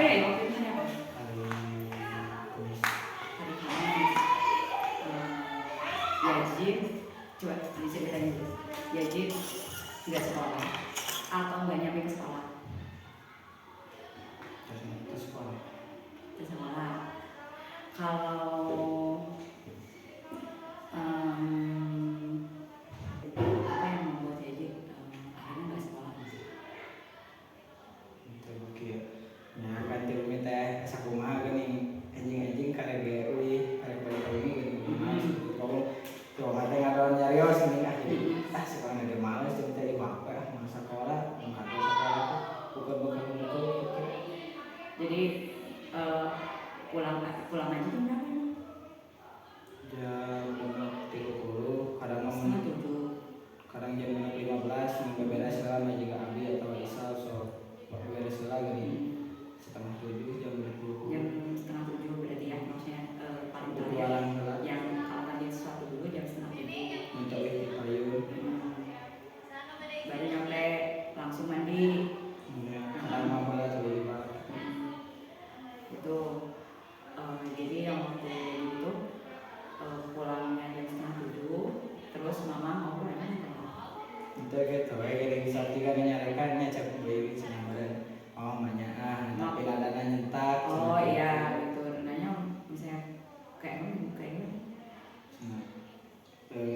apa ya waktu itu hari apa? Hari Kamis. Yazid, coba diceritain dulu. Yazid nggak sekolah atau nggak nyampe ke sekolah? Ke sekolah. Ke sekolah. Kalau apa yang membuat Yazid akhirnya nggak sekolah? Itu oke. Nah kan tiru teh sakumaha geuning anjing-anjing karege euy karek balik ini geuning. Tuh kata ngaron nyarios geuning jadi sekolah ada males jadi tadi bapak mau sekolah mangkat sekolah bukan gitu. Jadi pulang aja jam berapa? Jam 6.30 kadang Setengah 7. kadang jam 6.15 sampai beres lah juga Abi atau Isal so beres lah gini setengah 7 jam 20 Jam setengah 7 berarti ya maksudnya paling terakhir jualan yang kalau tadi sesuatu dulu jam setengah 7 minta di payung baru nyampe langsung mandi kadang mama lah tuh di bar itu jadi yang waktu itu pulangnya jam setengah 7 terus mama mau pulang itu gitu kayak di saat tiga nyarikan cek beli senamaran banyak tapi ada nyentak oh iya gitu nanya misalnya kayak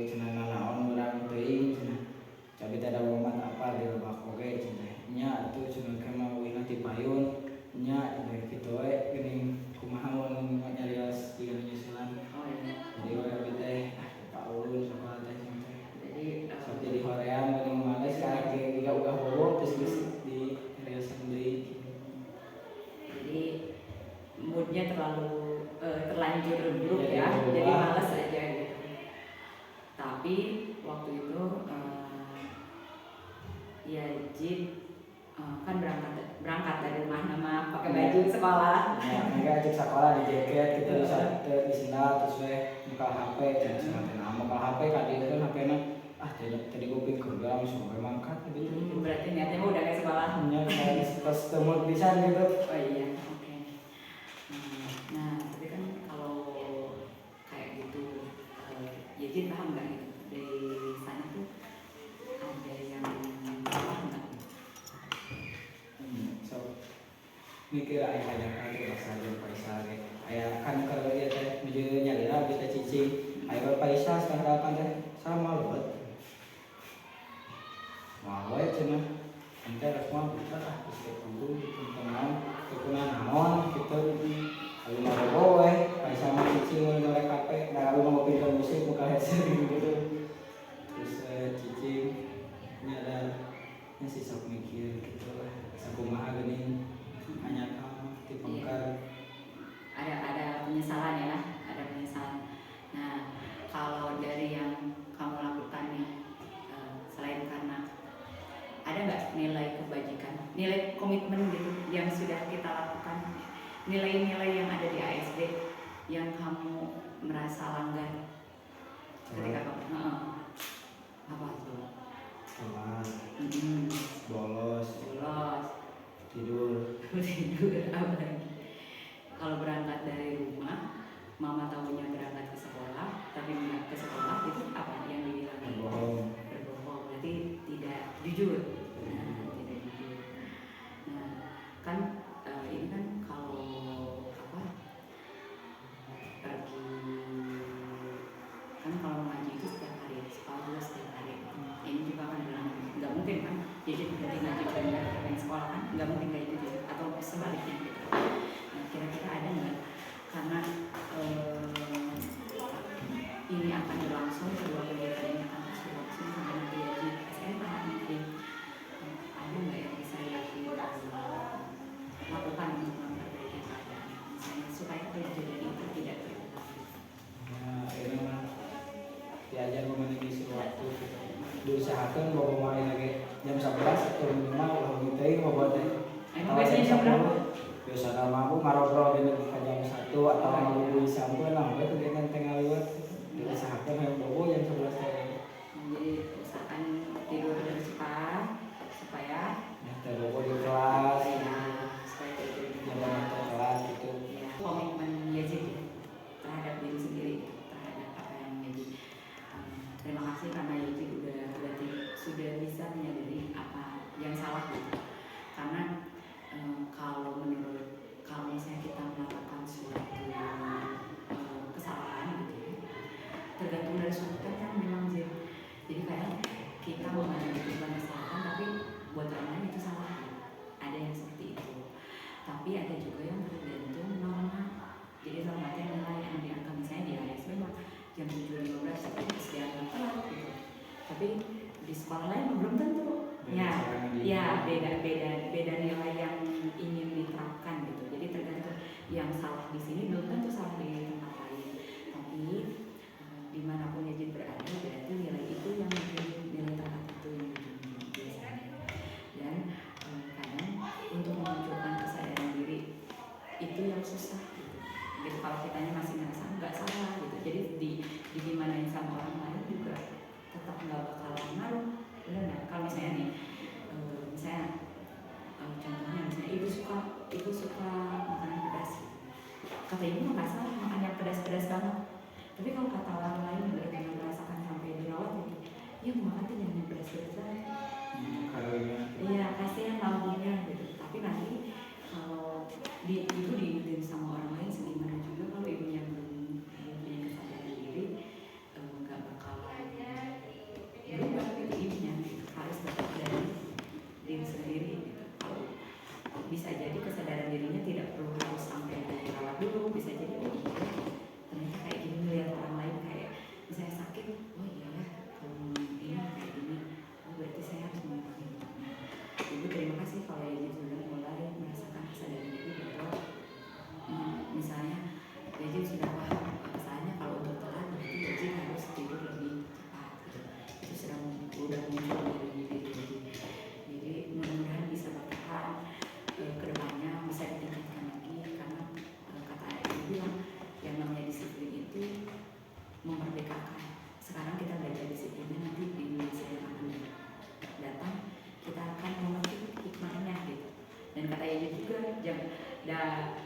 cenah naon urang teuing cenah cabi teh ada momen apa di lebak oge cenah nya atuh cenah kemah wina ti payun nya kitu we geuning kumaha mun nyarios jiga nyusulan oh iya jadi we abi teh Pak Ulun sekolah teh jadi seperti di Korea geuning males ka ge uga bobo terus di nyariosan deui jadi moodnya terlanjur buruk ya jadi malas aja gitu tapi waktu itu Yazid kan berangkat dari rumah nama pakai baju sekolah ya enggak cek sekolah di jaket kita di sendal terus we buka HP dan sebenarnya buka HP kan itu kan HP-na tadi gue pikir gue langsung mangkat gitu berarti niatnya udah kayak sekolah pas temu bisa gitu oh iya oke. Nah tapi kan kalau kayak gitu Yazid paham nggak gitu dari sana tuh ada yang paham nggak? So mikir ayah itu bahasa Jawa Paisa ayah kan kalau dia teh menuju nyalira kita cicing ayah Paisa sekarang kan teh sama loh mau cenah ente resma bisa terus ketemu teman kekunan naon gitu lalu mau Paisa mah cicing mulai kape lalu mau pindah musik buka headset gitu terus cicing ini ada ini sih sok mikir gitu lah sakumaha geuning hanya kamu di pengkar ada penyesalan ya ada penyesalan. Nah kalau dari yang kamu lakukan nih selain karena ada nggak nilai kebajikan nilai komitmen gitu yang sudah kita lakukan nilai-nilai yang ada di ASD yang kamu merasa langgar ketika kamu apa tuh sholat bolos tidur apa lagi kalau berangkat dari rumah mama tahunya berangkat ke sekolah tapi nggak ke sekolah itu apa yang dibilang berbohong berarti tidak jujur tidak jujur. Nah kan ini kan kalau apa pergi kan kalau mengaji itu setiap hari sekolah juga setiap hari ini juga kan nggak mungkin kan jadi berarti ngaji dan pengen sekolah kan nggak mungkin kayak gitu atau sebaliknya gitu. Nah kira-kira ada nggak karena ini akan berlangsung kedua kegiatan ini akan terus berlangsung sampai nanti Yazid SMA mungkin ada nggak yang bisa Yazid lakukan untuk memperbaiki keadaan misalnya supaya kejadian itu tidak terulang. nah ini mah diajar memanage waktu diusahakan bawa main lagi jam 11 atau minimal ulah ngiteuing bawa teh Emang biasanya jam berapa? biasanya mampu ngarobrol di jam 1 atau mampu sampai lah itu kegiatan tengah lewat diusahakan yang bawa jam 11 teh Jadi usahakan tidur cepat supaya bawa di kelas ya supaya tidur jam kesulitan kan memang Zir. Jadi kadang kita mengalami perubahan kesalahan tapi buat orang lain itu salah. Ada yang seperti itu. Tapi ada juga yang tergantung norma. Jadi normatif nilai yang diangkat misalnya di AS memang jam 7.15 tapi kesediaan telat gitu. Tapi di sekolah lain belum tentu. Ya beda nilai yang ingin diterapkan gitu. Jadi tergantung yang salah di sini belum tentu salah di tempat lain. Tapi dimanapun Yazid berada berarti nilai itu yang menjunjung, nilai tempat itu yang menjunjung biasanya. Dan kadang untuk memunculkan kesadaran diri itu yang susah gitu. Jadi kalau kitanya masih ngerasa nggak salah gitu, jadi digimanain sama orang lain juga tetap nggak bakalan ngaruh. Benar nggak? Kalau misalnya nih, misalnya contohnya misalnya ibu suka makanan pedas gitu. Kata ibu nggak salah makan yang pedas-pedas banget. Tapi kalau kata orang lain yang benar-benar merasakan sampai dirawat gitu, ya mau makan tuh jangan yang pedas-pedas banget. Iya, kasihan lambungnya gitu. Tapi nanti kalau ibu diingetin sama orang lain segimana juga kalau ibunya belum punya kesadaran diri, nggak bakalan berubah gitu ibunya gitu. Harus tetap dari diri sendiri gitu. Bisa jadi kesadaran dirinya tidak perlu harus sampai dirawat dulu, bisa jadi ternyata kayak gini melihat orang lain kayak misalnya sakit, oh iya ya kalau ini kayak gini, oh berarti saya harus melakukan itu. Ibu terima kasih kalau ibu sudah mulai merasakan kesadaran diri bahwa misalnya Yaji sudah paham misalnya kalau untuk telat berarti Yaji harus tidur lebih cepat gitu. Itu sudah muncul dari diri Yaji. Jadi mudah-mudahan bisa bertahan ke depannya, bisa ditingkatkan lagi karena kata ibu bilang yang namanya disiplin itu memerdekakan. Sekarang kita belajar disiplinnya, nanti di Indonesia yang akan datang kita akan mengerti hikmahnya gitu. Dan kata Yaji juga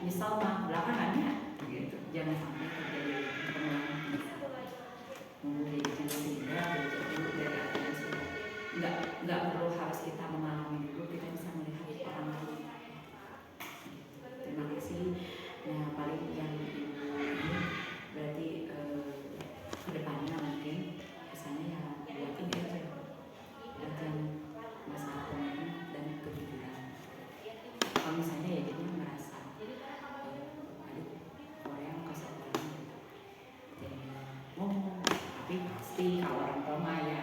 misal belakangannya gitu, jangan sampai terjadi pengulangan penyesalan. Memulai dengan sehingga belajar dulu dari apa yang sudah nggak perlu harus kita mengalami dulu, kita bisa melihat orang lain. Terima kasih. Nah paling yang ibu ini berarti kedepannya mungkin kesannya ya buat ini aja, buat yang masalah komitmen dan kejujuran. Kalau misalnya ya dia merasa aduh Korea kesalahan jadi ngomong, tapi pasti kalau orang tua ya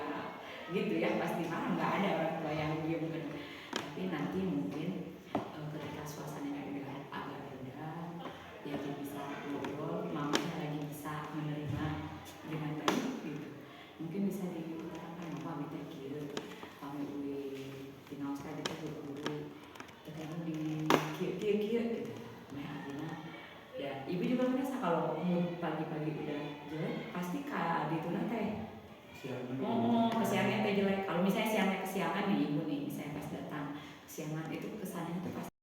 gitu ya pasti marah, nggak ada orang tua yang diem kan. Tapi nanti mungkin ketika suasananya udah agak reda ya dia bisa ngobrol, mamanya lagi bisa menerima dengan baik gitu. Mungkin bisa dikatakan apa minta kira kami ui tinggal sekali kita guru terkadang di kia gitu. Nah artinya ya ibu juga merasa kalau mood pagi-pagi udah jelek pasti kak itu nanti kesiangan teh jelek. Kalau misalnya siangnya kesiangan nih ibu nih misalnya pas datang kesiangan itu kesannya itu pasti